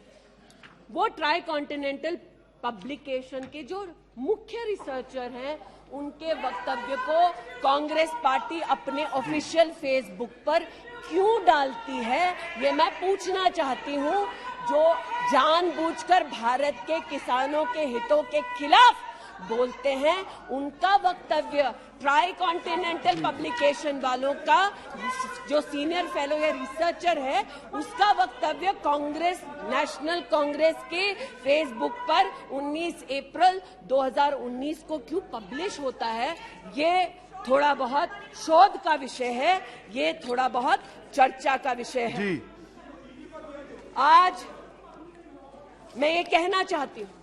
वो ट्राई कॉन्टिनेंटल पब्लिकेशन के जो मुख्य रिसर्चर हैं उनके वक्तव्य को कांग्रेस पार्टी अपने ऑफिशियल फेसबुक पर क्यों डालती है, ये मैं पूछना चाहती हूं। जो जानबूझकर भारत के किसानों के हितों के खिलाफ बोलते हैं, उनका वक्तव्य ट्राई कॉन्टिनेंटल पब्लिकेशन वालों का जो सीनियर फेलो या रिसर्चर है उसका वक्तव्य कांग्रेस, नेशनल कांग्रेस के फेसबुक पर 19 अप्रैल 2019 को क्यों पब्लिश होता है, ये थोड़ा बहुत शोध का विषय है, ये थोड़ा बहुत चर्चा का विषय है। आज मैं ये कहना चाहती हूं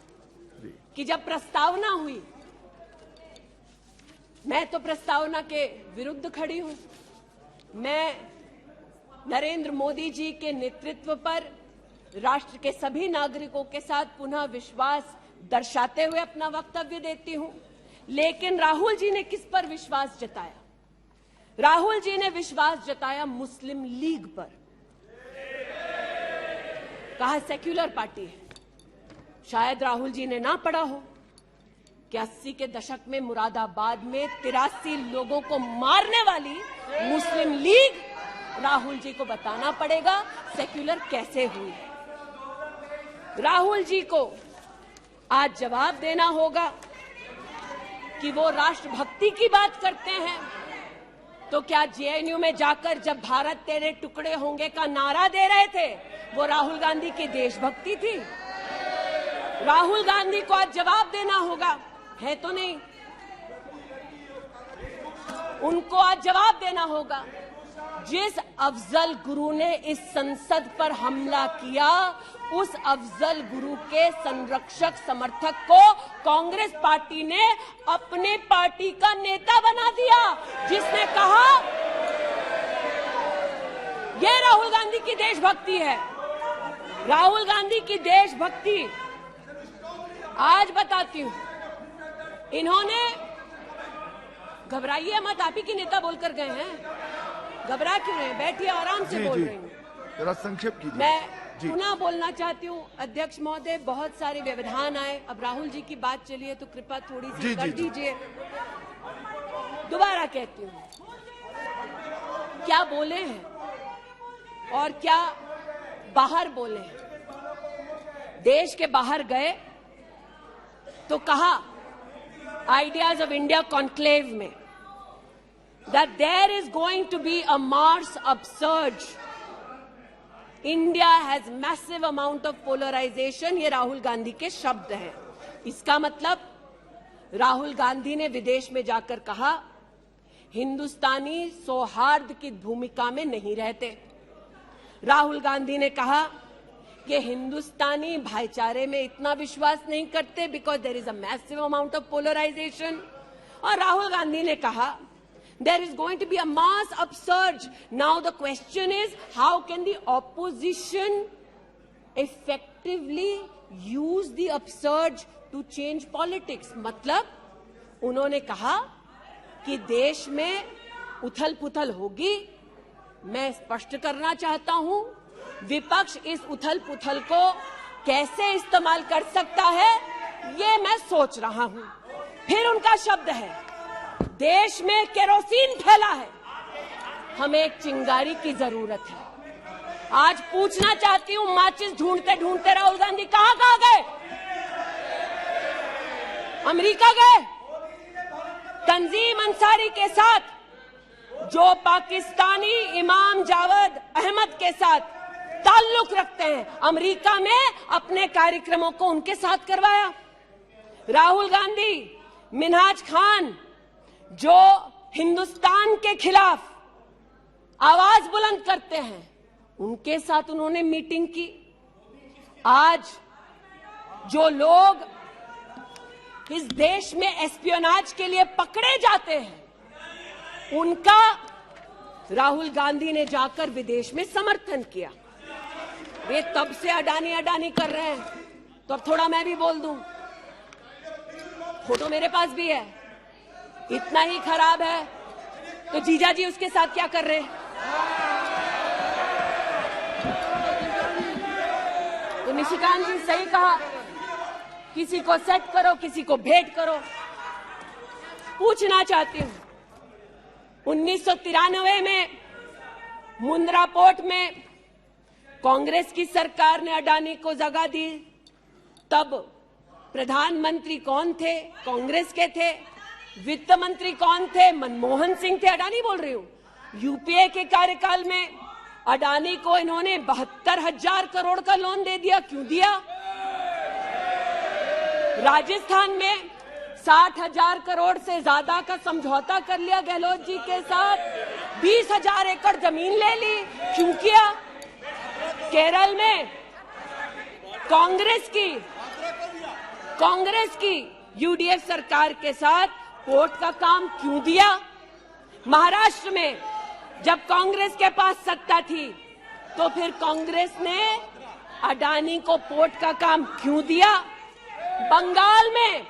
कि जब प्रस्तावना हुई, मैं तो प्रस्तावना के विरुद्ध खड़ी हूं। मैं नरेंद्र मोदी जी के नेतृत्व पर राष्ट्र के सभी नागरिकों के साथ पुनः विश्वास दर्शाते हुए अपना वक्तव्य देती हूं। लेकिन राहुल जी ने किस पर विश्वास जताया? राहुल जी ने विश्वास जताया मुस्लिम लीग पर। कहा सेक्युलर पार्टी है। शायद राहुल जी ने ना पढ़ा हो कि 80 के दशक में मुरादाबाद में 83 लोगों को मारने वाली मुस्लिम लीग राहुल जी को बताना पड़ेगा सेक्युलर कैसे हुई। राहुल जी को आज जवाब देना होगा कि वो राष्ट्रभक्ति की बात करते हैं तो क्या जेएनयू में जाकर जब भारत तेरे टुकड़े होंगे का नारा दे रहे थे वो राहुल गांधी की देशभक्ति थी? राहुल गांधी को आज जवाब देना होगा, है तो नहीं। उनको आज जवाब देना होगा। जिस अफजल गुरु ने इस संसद पर हमला किया, उस अफजल गुरु के संरक्षक समर्थक को कांग्रेस पार्टी ने अपने पार्टी का नेता बना दिया, जिसने कहा यह राहुल गांधी की देशभक्ति है। राहुल गांधी की देशभक्ति आज बताती हूं। इन्होंने, घबराइए मत, आप ही के नेता बोलकर गए हैं, घबरा क्यों रहे हैं? बैठिए, आराम से बोल रही हूँ।
जरा संक्षेप कीजिए।
मैं पुनः बोलना चाहती हूँ अध्यक्ष महोदय, बहुत सारे व्यवधान आए। अब राहुल जी की बात चली है तो कृपया थोड़ी सी कर दीजिए। दोबारा कहती हूँ, क्या बोले हैं और क्या बाहर बोले हैं। देश के बाहर गए तो कहा आइडियाज ऑफ इंडिया कॉन्क्लेव में that there is going to be a Mars upsurge India has massive amount of polarisation, ये राहुल गांधी के शब्द हैं। इसका मतलब राहुल गांधी ने विदेश में जाकर कहा हिंदुस्तानी सौहार्द की भूमिका में नहीं रहते। राहुल गांधी ने कहा कि हिंदुस्तानी भाईचारे में इतना विश्वास नहीं करते because there is a massive amount of polarisation. और राहुल गांधी ने कहा there is going to be a mass upsurge. Now the question is, how can the opposition effectively use the upsurge to change politics? मतलब उन्होंने कहा कि देश में उथल पुथल होगी। मैं स्पष्ट करना चाहता हूं, विपक्ष इस उथल पुथल को कैसे इस्तेमाल कर सकता है, ये मैं सोच रहा हूं। फिर उनका शब्द है देश में केरोसिन फैला है, हमें एक चिंगारी की जरूरत है। आज पूछना चाहती हूं, माचिस ढूंढते ढूंढते राहुल गांधी कहां गए? अमेरिका गए? तंजीम अंसारी के साथ जो पाकिस्तानी इमाम जावेद अहमद के साथ ताल्लुक रखते हैं, अमेरिका में अपने कार्यक्रमों को उनके साथ करवाया। राहुल गांधी मिन्हाज खान जो हिंदुस्तान के खिलाफ आवाज बुलंद करते हैं, उनके साथ उन्होंने मीटिंग की। आज जो लोग इस देश में एस्पियोनाज के लिए पकड़े जाते हैं, उनका राहुल गांधी ने जाकर विदेश में समर्थन किया। वे तब से अडानी अडानी कर रहे हैं, तो अब थोड़ा मैं भी बोल दूं। फोटो मेरे पास भी है। इतना ही खराब है तो जीजा जी उसके साथ क्या कर रहे हैं? तो निशिकांत जी सही कहा, किसी को सेट करो, किसी को भेंट करो। पूछना चाहती हूं, 1993 में मुंद्रा पोर्ट में कांग्रेस की सरकार ने अडानी को जगह दी। तब प्रधानमंत्री कौन थे? कांग्रेस के थे। वित्त मंत्री कौन थे? मनमोहन सिंह थे। अडानी बोल रही हूं। यूपीए के कार्यकाल में अडानी को इन्होंने 72,000 करोड़ का लोन दे दिया। क्यों दिया? राजस्थान में 60,000 करोड़ से ज्यादा का समझौता कर लिया गहलोत जी के साथ। 20,000 एकड़ जमीन ले ली। क्यों किया? केरल में कांग्रेस की यूडीएफ सरकार के साथ पोर्ट का काम क्यों दिया? महाराष्ट्र में जब कांग्रेस के पास सत्ता थी, तो फिर कांग्रेस ने अडानी को पोर्ट का काम क्यों दिया? बंगाल में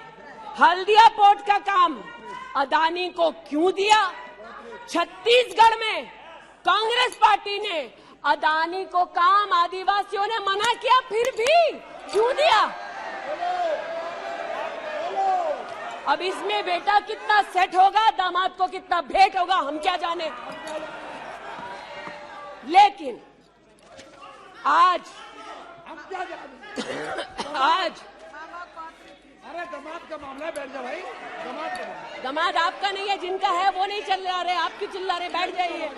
हल्दिया पोर्ट का काम अडानी को क्यों दिया? छत्तीसगढ़ में कांग्रेस पार्टी ने अडानी को काम आदिवासियों ने मना किया, फिर भी क्यों दिया? अब इसमें बेटा कितना सेट होगा, दामाद को कितना भेंट होगा, हम क्या जाने। लेकिन आज
अरे दामाद का मामला है, बैठ जा भाई।
दामाद आपका नहीं है, जिनका है वो नहीं चिल्ला रहे, आप क्यों चिल्ला रहे? बैठ जाइए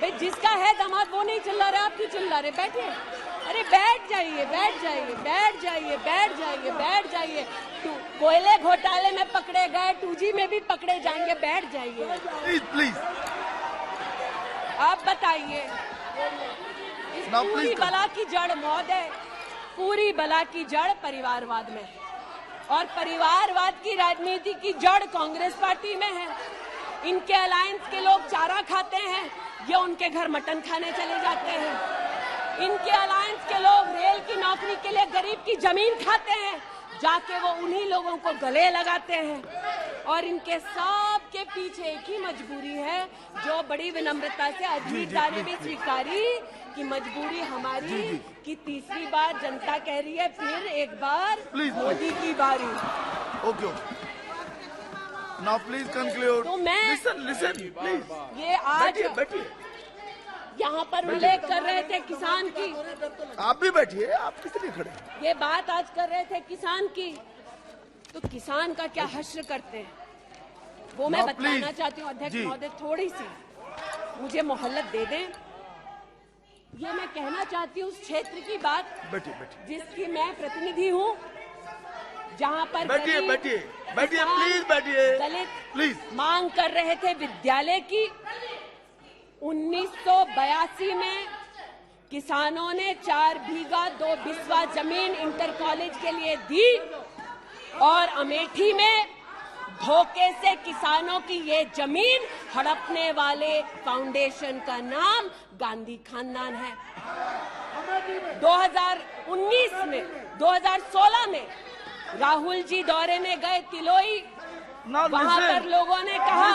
भाई। जिसका है दामाद वो नहीं चिल्ला रहे, आप क्यों चिल्ला रहे? बैठिए। अरे बैठ जाइए, बैठ जाइए, बैठ जाइए, बैठ जाइए, बैठ जाइए। कोयले घोटाले में पकड़े गए, 2G में भी पकड़े जाएंगे। बैठ जाइए
प्लीज।
आप बताइए, इस पूरी बला की जड़ महोदय, पूरी बला की जड़ परिवारवाद में है, और परिवारवाद की राजनीति की जड़ कांग्रेस पार्टी में है। इनके अलायंस के लोग चारा खाते हैं, ये उनके घर मटन खाने चले जाते हैं। इनके अलायंस के लोग रेल की नौकरी के लिए गरीब की जमीन खाते हैं, जाके वो उन्हीं लोगों को गले लगाते हैं। और इनके सब के पीछे एक ही मजबूरी है, जो बड़ी विनम्रता से अजीत दाने भी स्वीकारी कि मजबूरी हमारी कि तीसरी बार जनता कह रही है फिर एक बार मोदी की बारी।
Okay, now please conclude.
तो मैं
लिसन प्लीज।
ये आज
बैठिए।
यहाँ पर उल्लेख कर रहे थे किसान की।
आप भी बैठिए, आप किस लिए खड़े?
ये बात आज कर रहे थे किसान की, तो किसान का क्या हश्र करते हैं वो मैं बताना चाहती हूँ। अध्यक्ष महोदय, थोड़ी सी मुझे मोहलत दे दें। ये मैं कहना चाहती हूँ उस क्षेत्र की बात
बैठिए बैठिए
जिसकी मैं प्रतिनिधि हूँ, जहाँ पर
बैठिए
गरीब,
बैठिए बैठिए
किसान,
प्लीज बैठिए
दलित
प्लीज।
मांग कर रहे थे विद्यालय की। 1982 में किसानों ने 4 बीघा 2 बिस्वा जमीन इंटर कॉलेज के लिए दी और अमेठी में धोखे से किसानों की ये जमीन हड़पने वाले फाउंडेशन का नाम गांधी खानदान है। 2016 में राहुल जी दौरे में गए तिलोई, वहाँ पर लोगों ने कहा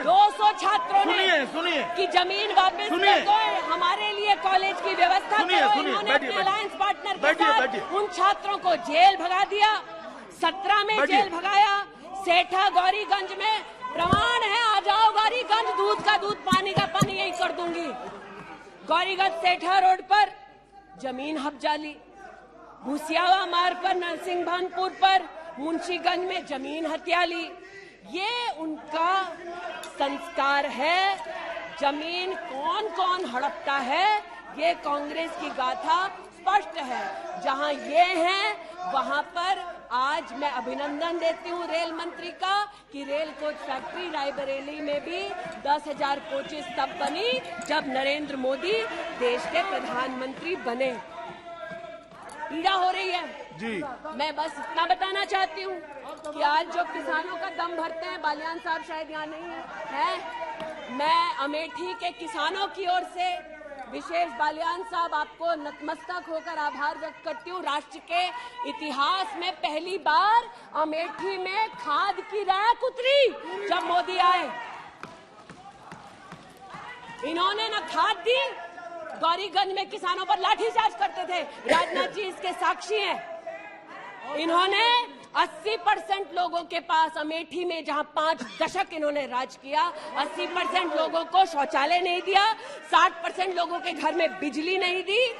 200 छात्रों ने
सुनिए
कि जमीन वापस
सुनिए।
दो, हमारे लिए कॉलेज की व्यवस्था करो। इन्होंने अपने अलायंस पार्टनर के साथ उन छात्रों को जेल भगा दिया। 17 में जेल भगाया। सेठा गौरीगंज में प्रमाण है, आ जाओ गौरीगंज, दूध का दूध पानी का पानी यही कर दूंगी। गौरीगंज सेठा रोड पर जमीन हब्जा ली। भूसियावा मार्ग पर नरसिंह भानपुर पर मुंशीगंज में जमीन हत्या ली। ये उनका संस्कार है। जमीन कौन कौन हड़पता है, ये कांग्रेस की गाथा स्पष्ट है। जहां ये हैं वहां पर आज मैं अभिनंदन देती हूं रेल मंत्री का कि रेल कोच फैक्ट्री रायबरेली में भी 10,000 कोचेस तब बनी जब नरेंद्र मोदी देश के प्रधानमंत्री बने। पीड़ा हो रही है
जी।
मैं बस इतना बताना चाहती हूँ कि आज जो किसानों का दम भरते हैं, बालियान साहब शायद यहाँ नहीं है, मैं अमेठी के किसानों की ओर से विशेष बालियान साहब आपको नतमस्तक होकर आभार व्यक्त करती हूँ। राष्ट्र के इतिहास में पहली बार अमेठी में खाद की रैक उतरी जब मोदी आए। इन्होंने न खाद दी, गौरीगंज में किसानों पर लाठीचार्ज करते थे। राजनाथ जी इसके साक्षी हैं। इन्होंने 80% लोगों के पास अमेठी में, जहां 5 दशक इन्होंने राज किया, 80% लोगों को शौचालय नहीं दिया, 60% लोगों के घर में बिजली नहीं दी।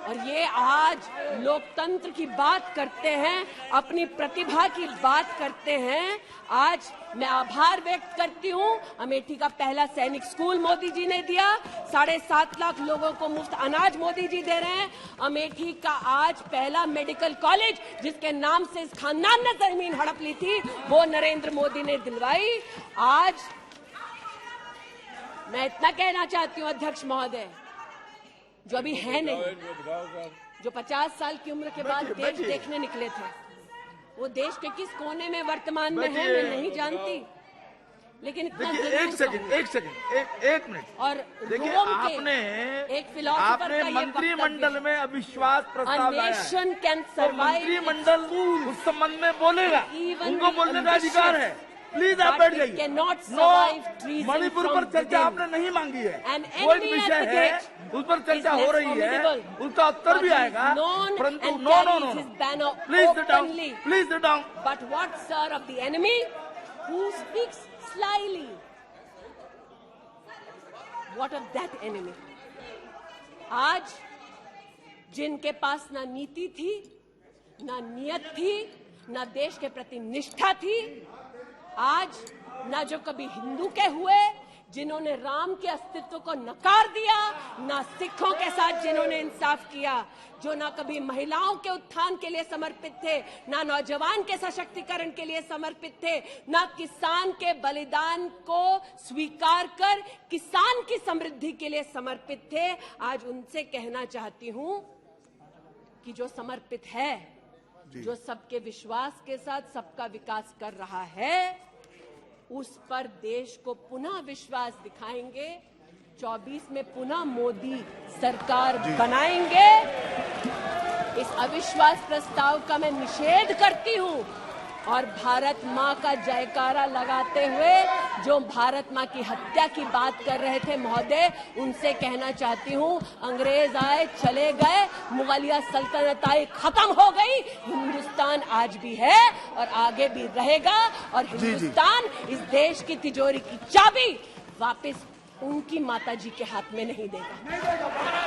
और ये आज लोकतंत्र की बात करते हैं, अपनी प्रतिभा की बात करते हैं। आज मैं आभार व्यक्त करती हूँ। अमेठी का पहला सैनिक स्कूल मोदी जी ने दिया। 7.5 लाख लोगों को मुफ्त अनाज मोदी जी दे रहे हैं। अमेठी का आज पहला मेडिकल कॉलेज, जिसके नाम से इस खानदान ने जमीन हड़प ली थी, वो नरेंद्र मोदी ने दिलवाई। आज मैं इतना कहना चाहती हूँ अध्यक्ष महोदय, जो अभी है नहीं, जो 50 साल की उम्र के बाद देश देखने निकले थे, वो देश के किस कोने में वर्तमान में है मैं नहीं जानती, लेकिन इतना
एक मिनट।
और
देखिए,
आपने एक फिलोसोफर का
मंत्रिमंडल में अविश्वास प्रस्ताव लाया है। मंत्रिमंडल उस संबंध में बोलेगा, उनको बोलने का अधिकार है। प्लीज आप बैठ जाइए। मणिपुर पर चर्चा आपने नहीं मांगी है, वो एक विषय है, उस पर चर्चा हो रही है, उसका उत्तर भी आएगा, परंतु no please sit down, please sit down.
But what sir of the enemy who speaks slyly, what of that enemy? आज जिनके पास ना नीति थी, ना नियत थी, ना देश के प्रति निष्ठा थी, आज ना जो कभी हिंदू के हुए, जिन्होंने राम के अस्तित्व को नकार दिया, ना सिखों के साथ जिन्होंने इंसाफ किया, जो ना कभी महिलाओं के उत्थान के लिए समर्पित थे, ना नौजवान के सशक्तिकरण के लिए समर्पित थे, ना किसान के बलिदान को स्वीकार कर किसान की समृद्धि के लिए समर्पित थे। आज उनसे कहना चाहती हूं कि जो समर्पित है, जो सबके विश्वास के साथ सबका विकास कर रहा है, उस पर देश को पुनः विश्वास दिखाएंगे। 24 में पुनः मोदी सरकार बनाएंगे। इस अविश्वास प्रस्ताव का मैं निषेध करती हूं और भारत मां का जयकारा लगाते हुए जो भारत मां की हत्या की बात कर रहे थे महोदय, उनसे कहना चाहती हूं, अंग्रेज आए चले गए, मुगलिया सल्तनत आई खत्म हो गई, हिंदुस्तान आज भी है और आगे भी रहेगा। और हिंदुस्तान इस देश की तिजोरी की चाबी वापस उनकी माताजी के हाथ में नहीं देगा।